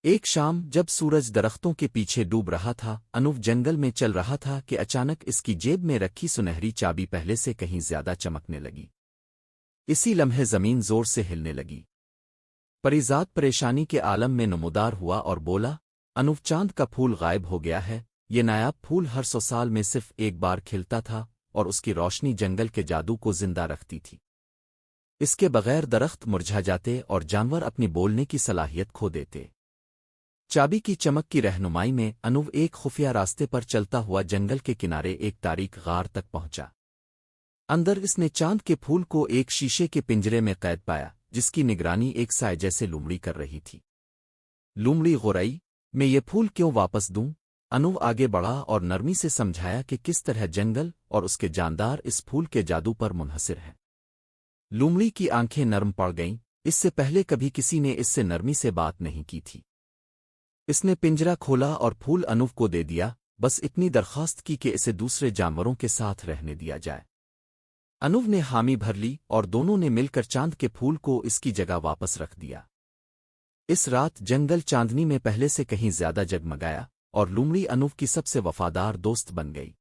ایک شام جب سورج درختوں کے پیچھے ڈوب رہا تھا، انوف جنگل میں چل رہا تھا کہ اچانک اس کی جیب میں رکھی سنہری چابی پہلے سے کہیں زیادہ چمکنے لگی۔ اسی لمحے زمین زور سے ہلنے لگی۔ پریزاد پریشانی کے عالم میں نمودار ہوا اور بولا، انوف، چاند کا پھول غائب ہو گیا ہے۔ یہ نایاب پھول ہر 100 سال میں صرف ایک بار کھلتا تھا اور اس کی روشنی جنگل کے جادو کو زندہ رکھتی تھی۔ اس کے بغیر درخت مرجھا جاتے اور جانور اپنی بولنے کی صلاحیت کھو دیتے۔ چابی کی چمک کی رہنمائی میں انوف ایک خفیہ راستے پر چلتا ہوا جنگل کے کنارے ایک تاریک غار تک پہنچا۔ اندر اس نے چاند کے پھول کو ایک شیشے کے پنجرے میں قید پایا، جس کی نگرانی ایک سائے جیسے لومڑی کر رہی تھی۔ لومڑی غورائی، میں یہ پھول کیوں واپس دوں؟ انوف آگے بڑھا اور نرمی سے سمجھایا کہ کس طرح جنگل اور اس کے جاندار اس پھول کے جادو پر منحصر ہیں۔ لومڑی کی آنکھیں نرم پڑ گئیں، اس سے پہلے کبھی کسی نے اس سے نرمی سے بات نہیں کی تھی۔ اس نے پنجرا کھولا اور پھول انوف کو دے دیا، بس اتنی درخواست کی کہ اسے دوسرے جانوروں کے ساتھ رہنے دیا جائے۔ انوف نے حامی بھر لی اور دونوں نے مل کر چاند کے پھول کو اس کی جگہ واپس رکھ دیا۔ اس رات جنگل چاندنی میں پہلے سے کہیں زیادہ جگمگایا اور لومڑی انوف کی سب سے وفادار دوست بن گئی۔